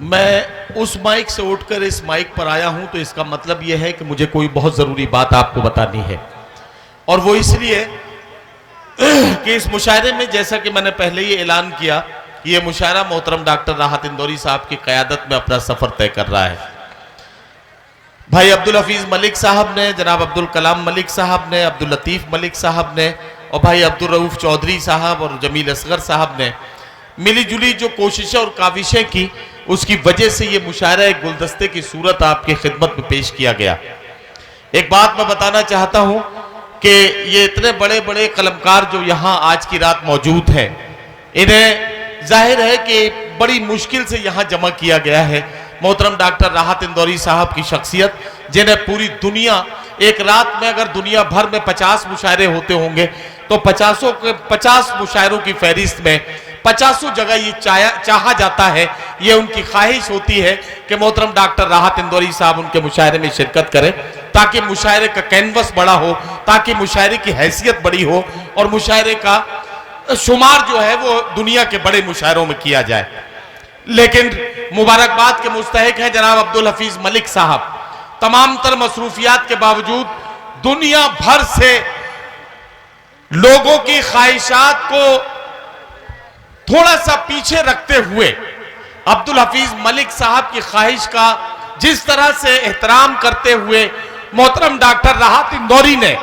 मैं उस माइक से उठकर इस माइक पर आया हूं तो इसका मतलब यह है कि मुझे कोई बहुत जरूरी बात आपको बतानी है, और वो इसलिए कि इस मुशायरे में, जैसा कि मैंने पहले ही ऐलान किया, ये मुशायरा मोहतरम डॉक्टर राहत इंदौरी साहब की क़यादत में अपना सफर तय कर रहा है। भाई अब्दुल हफीज मलिक साहब ने, जनाब अब्दुल कलाम मलिक साहब ने, अब्दुल लतीफ़ मलिक साहब ने और भाई अब्दुल रऊफ़ चौधरी साहब और जमील असगर साहब ने मिली जुली जो कोशिशें और काविशें की, उसकी वजह से ये मुशायरा एक गुलदस्ते की सूरत आपकी खिदमत में पेश किया गया। एक बात मैं बताना चाहता हूं कि ये इतने बड़े बड़े कलमकार जो यहाँ आज की रात मौजूद हैं, इन्हें जाहिर है कि बड़ी मुश्किल से यहाँ जमा किया गया है। मोहतरम डॉक्टर राहत इंदौरी साहब की शख्सियत, जिन्हें पूरी दुनिया, एक रात में अगर दुनिया भर में 50 मुशायरे होते होंगे तो 50 मुशायरों की फहरिस्त में 50 जगह ये चाहा जाता है, ये उनकी ख्वाहिश होती है कि मोहतरम डॉक्टर राहत इंदौरी साहब उनके मुशायरे में शिरकत करें, ताकि मुशायरे का कैनवस बड़ा हो, ताकि मुशायरे की हैसियत बड़ी हो और मुशायरे का शुमार जो है वो दुनिया के बड़े मुशायरों में किया जाए। लेकिन मुबारकबाद के मुस्तहिक हैं जनाब अब्दुल हफीज मलिक साहब। तमाम तर मसरूफियात के बावजूद दुनिया भर से लोगों की ख्वाहिशात को थोड़ा सा पीछे रखते हुए अब्दुल हफीज मलिक साहब की ख्वाहिश का जिस तरह से एहतराम करते हुए मोहतरम डॉक्टर राहत इंदौरी ने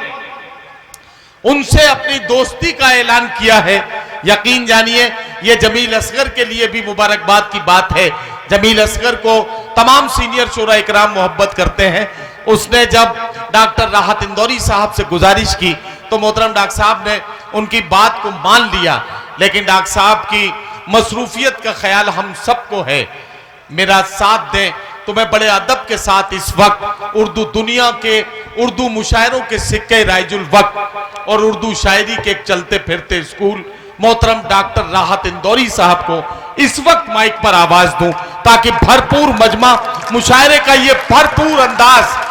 उनसे अपनी दोस्ती का ऐलान किया है, यकीन जानिए ये जमील असगर के लिए भी मुबारकबाद की बात है। जमील असगर को तमाम सीनियर शोरा इकराम मोहब्बत करते हैं। उसने जब डॉक्टर राहत इंदौरी साहब से गुजारिश की तो मोहतरम डॉक्टर साहब ने उनकी बात को मान लिया, लेकिन डॉक्टर साहब की मसरूफियत का ख्याल हम सबको है। मेरा साथ दें तो मैं बड़े अदब के साथ इस वक्त उर्दू दुनिया के उर्दू मुशायरों के सिक्के राइजुल वक्त और उर्दू शायरी के एक चलते फिरते स्कूल मोहतरम डॉक्टर राहत इंदौरी साहब को इस वक्त माइक पर आवाज दूं, ताकि भरपूर मजमा मुशायरे का ये भरपूर अंदाज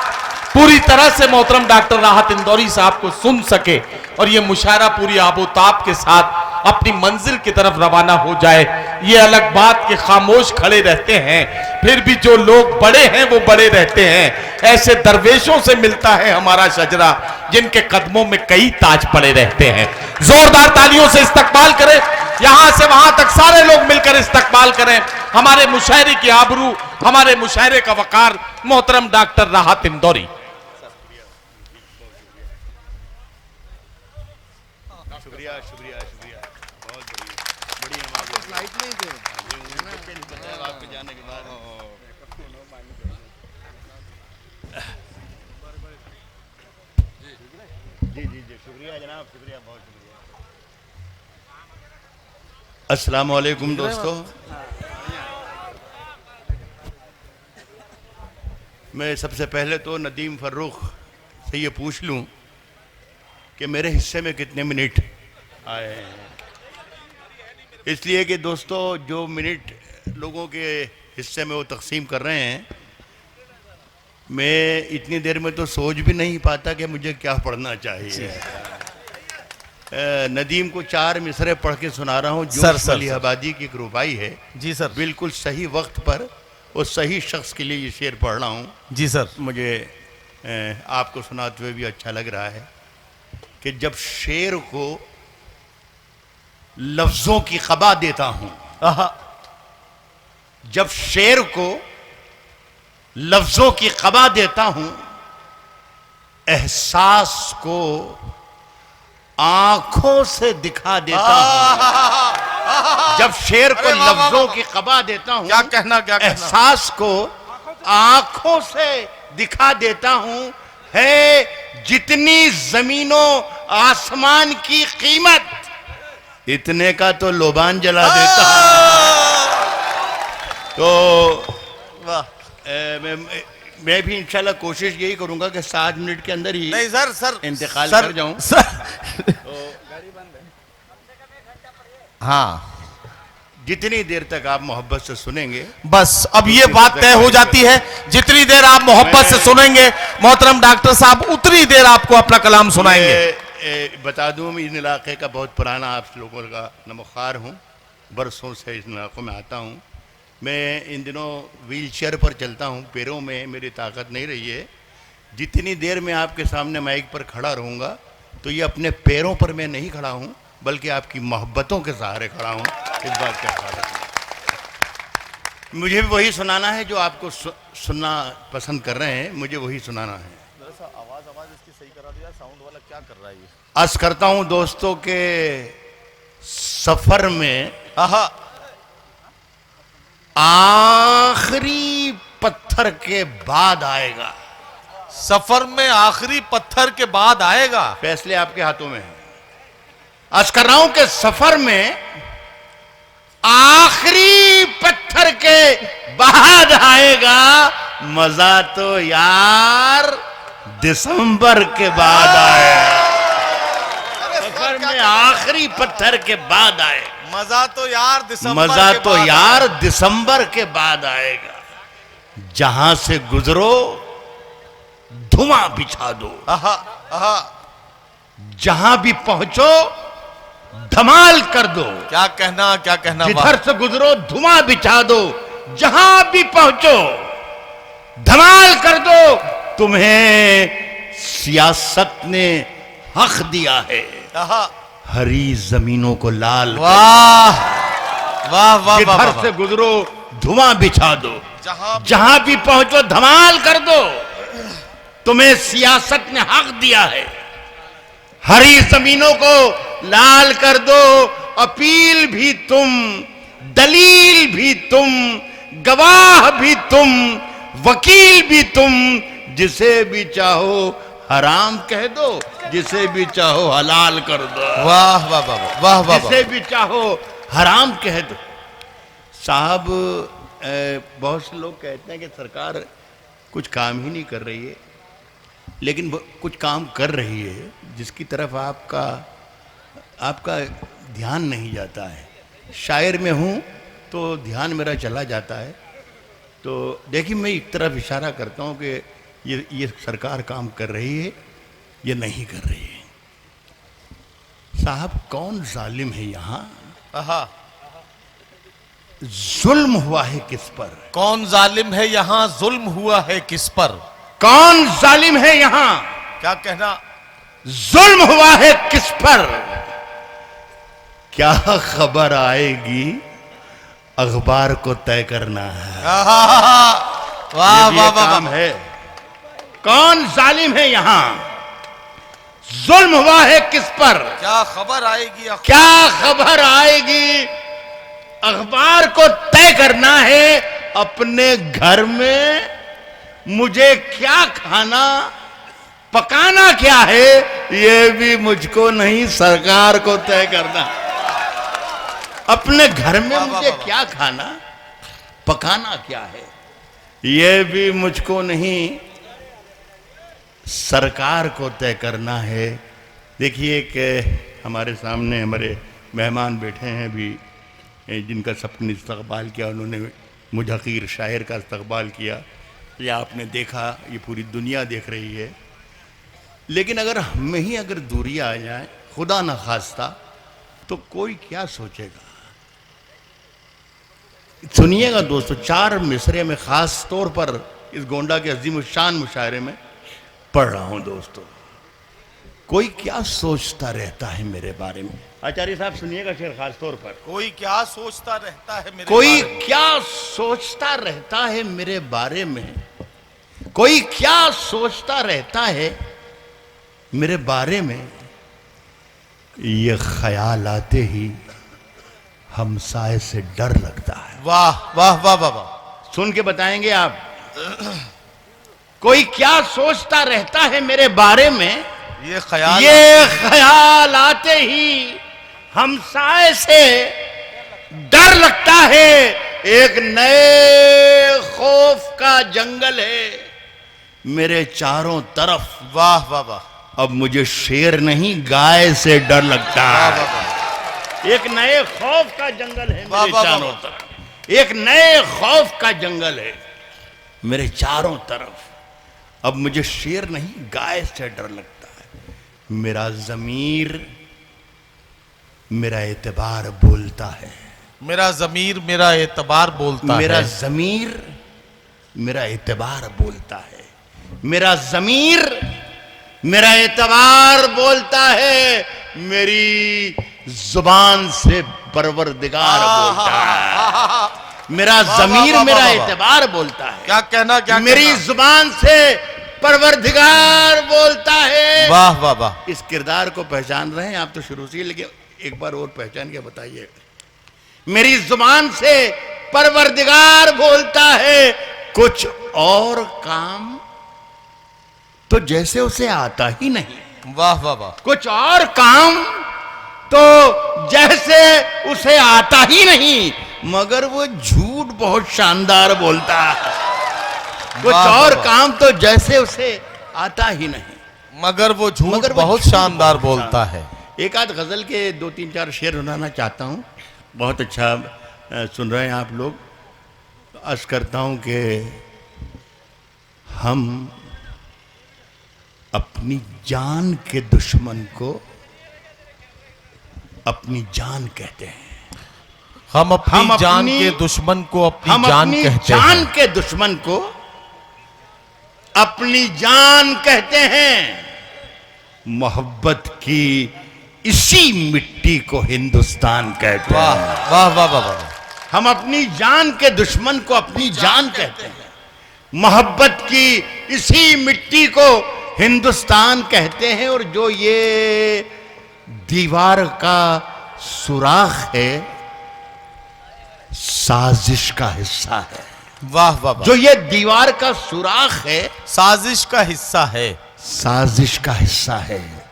पूरी तरह से मोहतरम डॉक्टर राहत इंदौरी साहब को सुन सके और ये मुशायरा पूरी आबोताब के साथ अपनी मंजिल की तरफ रवाना हो जाए। ये अलग बात के खामोश खड़े रहते हैं, फिर भी जो लोग बड़े हैं वो बड़े रहते हैं। ऐसे दरवेशों से मिलता है हमारा शजरा, जिनके कदमों में कई ताज पड़े रहते हैं। जोरदार तालियों से इस्तकबाल करें, यहां से वहां तक सारे लोग मिलकर इस्तकबाल करें हमारे मुशायरे की आबरू, हमारे मुशायरे का वकार, मोहतरम डॉक्टर राहत इंदौरी। शुक्रिया शुक्रिया शुक्रिया, बहुत बढ़िया, फ्लाइट में ही थे आपके जाने के बाद। जी जी जी शुक्रिया जनाब, शुक्रिया, बहुत शुक्रिया। अस्सलाम वालेकुम दोस्तों, मैं सबसे पहले तो नदीम फर्रुख से ये पूछ लूं कि मेरे हिस्से में कितने मिनट आए हैं, इसलिए कि दोस्तों जो मिनट लोगों के हिस्से में वो तकसीम कर रहे हैं, मैं इतनी देर में तो सोच भी नहीं पाता कि मुझे क्या पढ़ना चाहिए। नदीम को 4 मिसरे पढ़ के सुना रहा हूँ। जोश अली आबादी की एक रुबाई है। जी सर। बिल्कुल सही वक्त पर और सही शख्स के लिए ये शेर पढ़ रहा हूँ। जी सर। मुझे आपको सुनाते हुए भी अच्छा लग रहा है कि जब शेर को लफ्जों की खबा देता हूं, जब शेर को लफ्जों की खबा देता हूं, एहसास को आंखों से दिखा देता हूं। जब शेर को लफ्जों की खबा देता हूं, क्या कहना, एहसास को आंखों से दिखा देता हूं। है जितनी जमीनों आसमान की कीमत, इतने का तो लोबान जला देता हूं। तो मैं भी इंशाल्लाह कोशिश यही करूंगा कि 7 मिनट के अंदर ही नहीं सर इंतकाल कर जाऊं। हाँ, जितनी देर तक आप मोहब्बत से सुनेंगे, बस अब ये बात तय हो जाती है, जितनी देर आप मोहब्बत से सुनेंगे मोहतरम डॉक्टर साहब उतनी देर आपको अपना कलाम सुनाएंगे। बता दूं, मैं इन इलाके का बहुत पुराना आप लोगों का नमख्वार हूँ, बरसों से इस इलाकों में आता हूँ। मैं इन दिनों व्हील चेयर पर चलता हूँ, पैरों में मेरी ताकत नहीं रही है। जितनी देर मैं आपके सामने माइक पर खड़ा रहूँगा तो ये अपने पैरों पर मैं नहीं खड़ा हूँ, बल्कि आपकी मोहब्बतों के सहारे खड़ा हूँ। इस बात का ख्याल रखना। मुझे भी वही सुनाना है जो आपको सुनना पसंद कर रहे हैं, मुझे वही सुनाना है। आवाज इसकी सही करा दिया, साउंड वाला क्या कर रहा है ये? अर्ज करता हूँ दोस्तों के सफर में आखिरी पत्थर के बाद आएगा। सफर में आखिरी पत्थर के बाद आएगा। फैसले आपके हाथों में है। अर्ज कर रहा हूं कि सफर में आखिरी पत्थर के बाद आएगा। मजा तो यार दिसंबर के बाद आएगा। सफर में आखिरी पत्थर के बाद आएगा। मजा तो यार दिसंबर मजा के तो बाद यार दिसंबर के बाद आएगा। जहां से गुजरो धुआं बिछा दो। जहां भी पहुंचो धमाल कर दो। क्या कहना जिधर से गुजरो धुआं बिछा दो। जहां भी पहुंचो धमाल कर दो। तुम्हें सियासत ने हक दिया है हरी जमीनों को लाल। वाह वाह वाह। जिधर से गुजरो धुआं बिछा दो। जहां भी पहुंचो धमाल कर दो। तुम्हें सियासत ने हक दिया है हरी जमीनों को लाल कर दो। अपील भी तुम, दलील भी तुम, गवाह भी तुम, वकील भी तुम। जिसे भी चाहो हराम कह दो, जिसे भी चाहो हलाल कर दो। वाह वाह वाह वाह वाह। जिसे भी चाहो हराम कह दो। साहब, बहुत से लोग कहते हैं कि सरकार कुछ काम ही नहीं कर रही है, लेकिन कुछ काम कर रही है जिसकी तरफ आपका ध्यान नहीं जाता है। शायर में हूँ तो ध्यान मेरा चला जाता है। तो देखिए, मैं एक तरफ इशारा करता हूँ कि ये सरकार काम कर रही है, ये नहीं कर रही है। साहब, कौन जालिम है यहाँ? जुल्म हुआ है किस पर? कौन जालिम है यहाँ? जुल्म हुआ है किस पर? कौन जालिम है यहाँ? क्या कहना? जुल्म हुआ है किस पर? क्या खबर आएगी अखबार को तय करना है। वाह वाह वाह है। कौन जालिम है यहाँ? जुल्म हुआ है किस पर? क्या खबर आएगी? क्या खबर आएगी अखबार को तय करना है। अपने घर में मुझे क्या खाना पकाना क्या है, ये भी मुझको नहीं, सरकार को तय करना। अपने घर में मुझे क्या खाना पकाना क्या है, ये भी मुझको नहीं, सरकार को तय करना है। देखिए कि हमारे सामने हमारे मेहमान बैठे हैं भी, जिनका सबने इस्तकबाल किया। उन्होंने मुजहकीर शायर का इस्तकबाल किया। ये आपने देखा, ये पूरी दुनिया देख रही है। लेकिन अगर हमें ही अगर दूरी आ जाए, खुदा न खास्ता, तो कोई क्या सोचेगा। सुनिएगा दोस्तों, 4 मिसरे में खास तौर पर इस गोंडा के अजीम शान मुशायरे में पढ़ रहा हूं दोस्तों। कोई क्या सोचता रहता है मेरे बारे में। आचार्य साहब सुनिएगा शेर खास तौर पर। कोई क्या सोचता रहता है मेरे कोई बारे में? क्या सोचता रहता है मेरे बारे में। कोई क्या सोचता रहता है मेरे बारे में। ये ख्याल आते ही हमसाए से डर लगता है। वाह वाह वाह वाह वाह। सुन के बताएंगे आप। कोई क्या सोचता रहता है मेरे बारे में। ये ख्याल आते ही हमसाए से डर लगता है। एक नए खौफ का जंगल है मेरे चारों तरफ। वाह वाह वाह। अब मुझे शेर नहीं, गाय से डर लगता है। एक नए खौफ का जंगल है मेरे चारों तरफ। एक नए खौफ का जंगल है मेरे चारों तरफ। अब मुझे शेर नहीं, गाय से डर लगता है। मेरा ज़मीर, मेरा एतबार बोलता है। मेरा जमीर मेरा एतबार बोलता मेरा है। जमीर मेरा एतबार बोलता है। मेरा जमीर मेरा एतबार बोलता है। मेरी जुबान से परवरदिगार बोलता है। मेरा जमीर मेरा एतबार बोलता है। क्या कहना, क्या मेरी कहना? जुबान से परवरदिगार बोलता है। वाह वाह वाह। इस किरदार को पहचान रहे हैं आप तो शुरू से ही, लेकिन एक बार और पहचान के बताइए। मेरी जुबान से परवरदिगार बोलता है, कुछ और काम तो जैसे उसे आता ही नहीं। वाह वाह वाह। कुछ और काम तो जैसे उसे आता ही नहीं, मगर वो झूठ बहुत शानदार बोलता है। कुछ वाह, और वाह। काम तो जैसे उसे आता ही नहीं, मगर वो झूठ मगर वो बहुत झूठ शानदार बहुत बोलता है। एक आध गजल के 2-3-4 शेर सुनाना चाहता हूँ। बहुत अच्छा सुन रहे हैं आप लोग। अर्ज करता हूँ कि हम अपनी जान के दुश्मन को अपनी जान कहते हैं। हम अपनी जान अपनी- के दुश्मन को अपनी हम जान अपनी कहते जान हैं। के दुश्मन को अपनी जान कहते हैं। मोहब्बत की इसी मिट्टी को हिंदुस्तान कहते वाह हैं। वाह वाह वाह वाह। हम अपनी जान के दुश्मन को अपनी जान कहते हैं। मोहब्बत की इसी मिट्टी को हिंदुस्तान कहते हैं। और जो ये दीवार का सुराख है, साजिश का हिस्सा है। वाह वाह वाह। जो ये दीवार का सुराख है, साजिश का हिस्सा है। साजिश का हिस्सा है,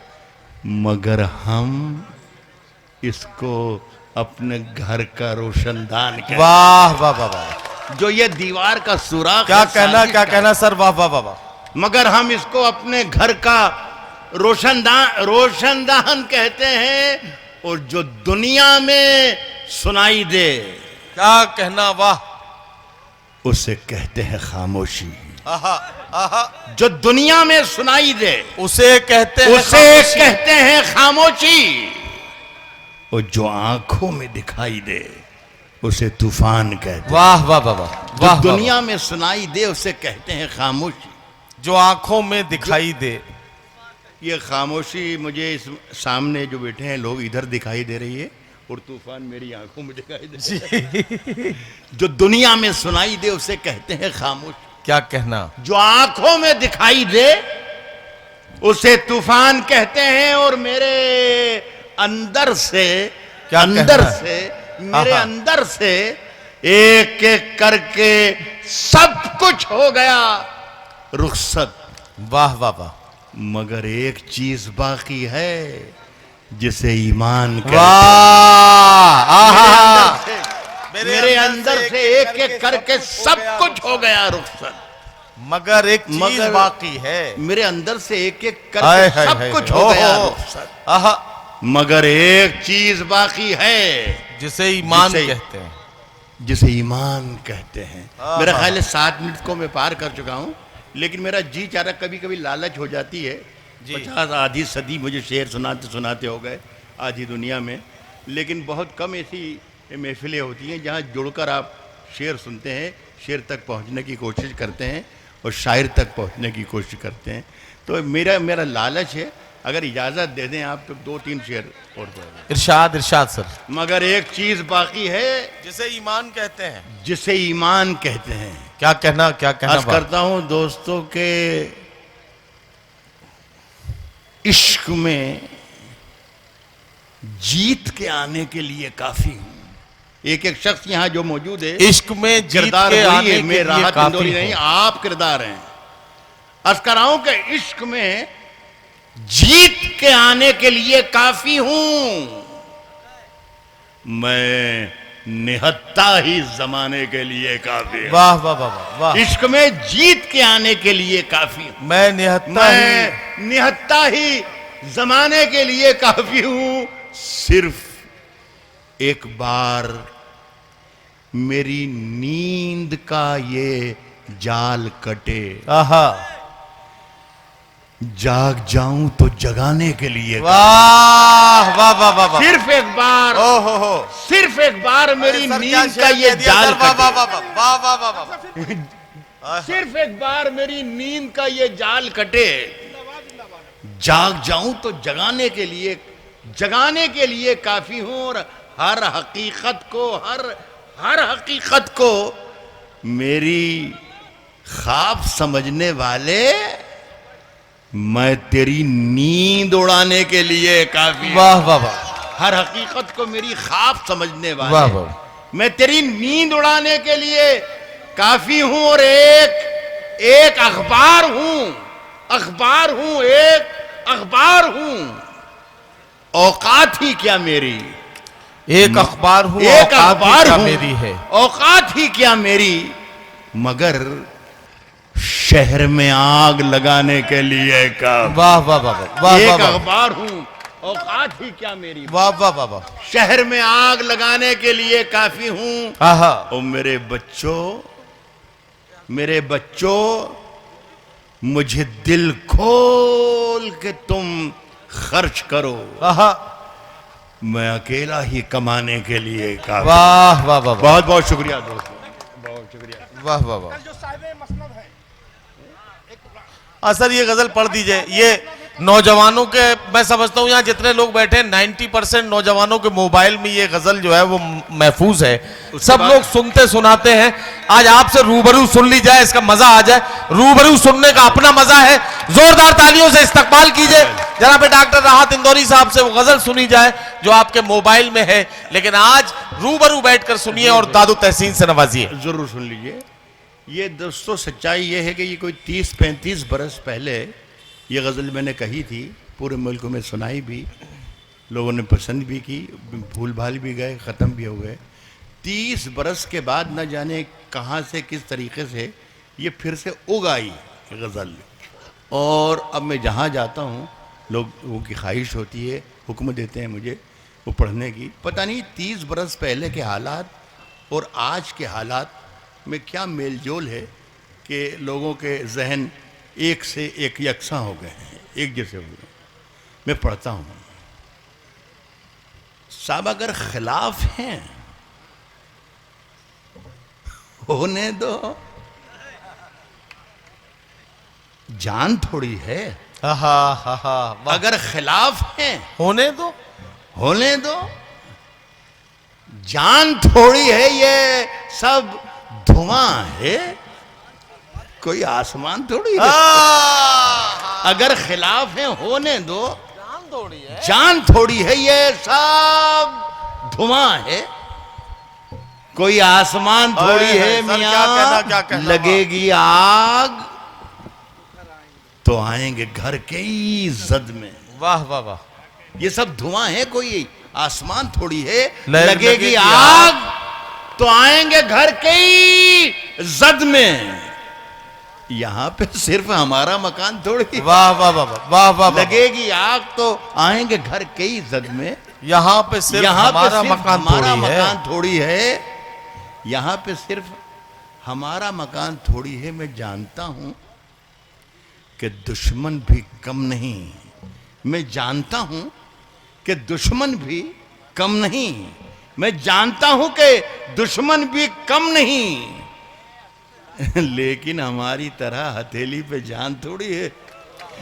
मगर हम इसको अपने घर का रोशनदान कहते हैं। वाह वाह वाह वाह। जो ये दीवार का सुराख क्या है, कहना, साजिश क्या का, कहना सर। वाह वाह वाह वाह। मगर हम इसको अपने घर का रोशनदान कहते हैं। और जो दुनिया में सुनाई दे, क्या कहना। वाह। उसे कहते हैं खामोशी। आहा आहा। जो दुनिया में सुनाई दे, उसे कहते हैं उसे खामोशी। कहते हैं खामोशी। और जो आंखों में दिखाई दे, उसे तूफान कहते हैं। वाह वाह वाह वाह। जो वाह दुनिया में सुनाई दे, उसे कहते हैं खामोशी। जो आंखों में दिखाई दे। ये खामोशी मुझे इस सामने जो बैठे हैं लोग, इधर दिखाई दे रही है, और तूफान मेरी आंखों में दिखाई दे रहा है। जो दुनिया में सुनाई दे, उसे कहते हैं खामोशी। क्या कहना। जो आंखों में दिखाई दे, उसे तूफान कहते हैं। और मेरे अंदर से, क्या अंदर कहना है? से, मेरे आहा। अंदर से एक एक करके सब कुछ हो गया रुखसत। वाह वाह वाह। मगर एक चीज बाकी है, जिसे ईमान कहते हैं। वाह आहा। मेरे अंदर से एक एक करके सब कुछ हो गया रुखसत। मगर एक चीज मगर बाकी है। मेरे अंदर से एक एक हाय, करके हाय, सब हाय, कुछ हाय। हो गया ओहो। रुखसत। आहा। मगर एक चीज बाकी है, जिसे ईमान जिसे- कहते हैं। जिसे ईमान कहते हैं। आहा। मेरा ख्याल है 7 मिनट को मैं पार कर चुका हूं, लेकिन मेरा जी चाह रहा, कभी कभी लालच हो जाती है। जी। 50 आधी सदी मुझे शेर सुनाते सुनाते हो गए आधी दुनिया में, लेकिन बहुत कम ऐसी महफिलें होती हैं जहां जुड़कर आप शेर सुनते हैं, शेर तक पहुंचने की कोशिश करते हैं और शायर तक पहुंचने की कोशिश करते हैं। तो मेरा लालच है, अगर इजाज़त दे दें आप तो 2-3 शेर और बोल दें। इरशाद इरशाद सर। मगर एक चीज बाकी है, जिसे ईमान कहते हैं। जिसे ईमान कहते हैं। क्या कहना, क्या कहना। अर्ज करता हूं दोस्तों के इश्क में जीत के आने के लिए काफी हूं। एक एक शख्स यहां जो मौजूद है, इश्क में जीत किरदार के वही आने है, के मैं लिए राहत काफी इंदौरी नहीं, हूं। आप किरदार हैं। अर्ज कर रहा हूं कि इश्क में जीत के आने के लिए काफी हूं। मैं निहत्ता ही जमाने के लिए काफी हूं। वाह वाह वाह वाह वाह। इश्क में जीत के आने के लिए काफी हूं। मैं निहत्ता ही। मैं निहत्ता ही जमाने के लिए काफी हूं। सिर्फ एक बार मेरी नींद का ये जाल कटे, आहा। जाग जाऊं तो जगाने के लिए वाह वाह वाह वाह वाह। सिर्फ एक बार, ओ हो सिर्फ एक बार मेरी सर, क्या नींद का शेर ये कह दिया जाल सर, वाह वाह कटे। वाह वाह वाह वाह वाह। सिर्फ एक बार मेरी नींद का ये जाल कटे, जाग जाऊं तो जगाने के लिए काफी हूं। और हर हकीकत को मेरी ख्वाब समझने वाले, मैं तेरी नींद उड़ाने के लिए काफी हूं। वाह वाह वाह। हर हकीकत को मेरी ख्वाब समझने वाह वाले, वाह। मैं तेरी नींद उड़ाने के लिए काफी हूं। और एक अखबार हूं, एक अखबार हूं। औकात ही क्या मेरी, एक अखबार हूँ, एक औकात ही अखबार क्या हूं, मेरी है। औकात ही क्या मेरी, मगर शहर में आग लगाने के लिए काफी। वाह वाह वाह वाह वाह एक वाह वाह। अखबार हूं, औकात ही क्या मेरी, वाह वाह वाह वाह। शहर में आग लगाने के लिए काफी हूं। आहा। और मेरे बच्चों, मुझे दिल खोल के तुम खर्च करो, आहा। मैं अकेला ही कमाने के लिए काफी। वाह वाह वाह। बहुत बहुत शुक्रिया दोस्तों, बहुत शुक्रिया। वाह वाह वाह। हाँ सर, ये गजल पढ़ दीजिए। ये नौजवानों के, मैं समझता हूँ यहाँ जितने लोग बैठे हैं 90% नौजवानों के मोबाइल में ये गजल जो है वो महफूज है। सब लोग सुनते सुनाते हैं। आज आपसे रूबरू सुन ली जाए, इसका मजा आ जाए। रूबरू सुनने का अपना मजा है। जोरदार तालियों से इस्तकबाल कीजिए जनाब डॉक्टर राहत इंदौरी साहब से। वो गजल सुनी जाए जो आपके मोबाइल में है, लेकिन आज रूबरू बैठकर सुनिए और दादू तहसीन से नवाजिए। जरूर सुन लीजिए। ये दोस्तों सच्चाई ये है कि ये कोई 30-35 बरस पहले ये गज़ल मैंने कही थी, पूरे मुल्क में सुनाई भी, लोगों ने पसंद भी की, भूल भाल भी गए, ख़त्म भी हो गए। 30 बरस के बाद न जाने कहाँ से किस तरीके से ये फिर से उग आई गज़ल। और अब मैं जहाँ जाता हूँ लोगों की ख्वाहिश होती है, हुक्म देते हैं मुझे वो पढ़ने की। पता नहीं 30 बरस पहले के हालात और आज के हालात में क्या मेल जोल है कि लोगों के जहन एक से एक यकसा हो गए हैं, एक जैसे हो गए। मैं पढ़ता हूँ, साहब अगर खिलाफ हैं होने दो, जान थोड़ी है। अगर खिलाफ हैं होने दो, जान थोड़ी है। ये सब धुआं है, कोई आसमान थोड़ी है। अगर खिलाफ है होने दो, जान थोड़ी है। ये सब धुआं है, कोई आसमान थोड़ी है। मियां लगेगी आग तो आएंगे घर के ही जद में। वाह वाह वाह। ये सब धुआं है, कोई आसमान थोड़ी है। लगेगी आग तो आएंगे घर के ही जद में। यहां पे सिर्फ हमारा मकान थोड़ी। वाह वाह वाह वाह वाह। लगेगी आग तो आएंगे घर के ही जद में। यहाँ पे सिर्फ हमारा मकान थोड़ी है। यहाँ पे सिर्फ हमारा मकान थोड़ी है। मैं जानता हूं कि दुश्मन भी कम नहीं। मैं जानता हूं कि दुश्मन भी कम नहीं। मैं जानता हूं कि दुश्मन भी कम नहीं, लेकिन हमारी तरह हथेली पे जान थोड़ी है।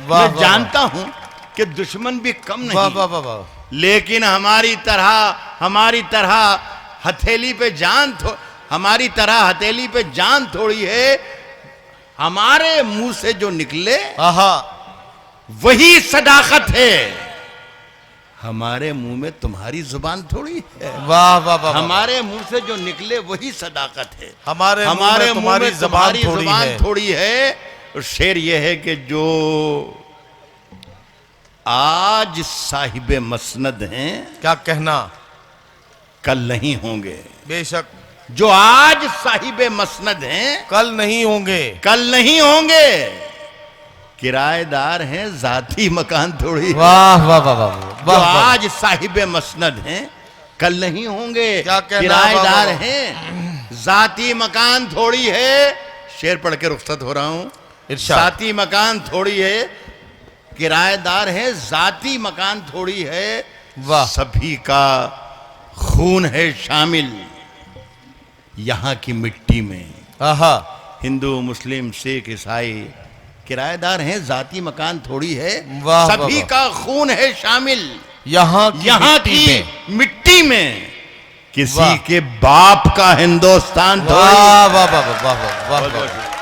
मैं जानता हूं कि दुश्मन भी कम नहीं, वाह वाह वाह वाह। लेकिन हमारी तरह हथेली पे जान हमारी तरह हथेली पे जान थोड़ी है। हमारे मुंह से जो निकले वही सदाकत है। हमारे मुंह में तुम्हारी जुबान थोड़ी है। वाह वाह वाह। हमारे मुंह से जो निकले वही सदाकत है। हमारे मुंह में तुम्हारी जुबान थोड़ी है। और शेर ये है कि जो आज साहिबे मसनद हैं, क्या कहना, कल नहीं होंगे। बेशक। जो आज साहिबे मसनद हैं, कल नहीं होंगे। किराएदार हैं, जाती मकान थोड़ी। वाह वाह वाह वाह। जो आज साहिबे मसनद हैं, कल नहीं होंगे। किराएदार हैं, जाती मकान थोड़ी है। शेर पढ़ के रुखसत हो रहा हूं। जाती मकान थोड़ी है। किराएदार है, जाती मकान थोड़ी है, वाह। सभी का खून है शामिल यहां की मिट्टी में। आहा, हिंदू, मुस्लिम, सिख, ईसाई किराएदार हैं, जाती मकान थोड़ी है, वाह, सभी वाह, का खून है शामिल यहाँ की मिट्टी में। किसी वाह। के बाप का हिंदुस्तान थोड़ी। वाह वाह वाह वाह वाह वाह वाह।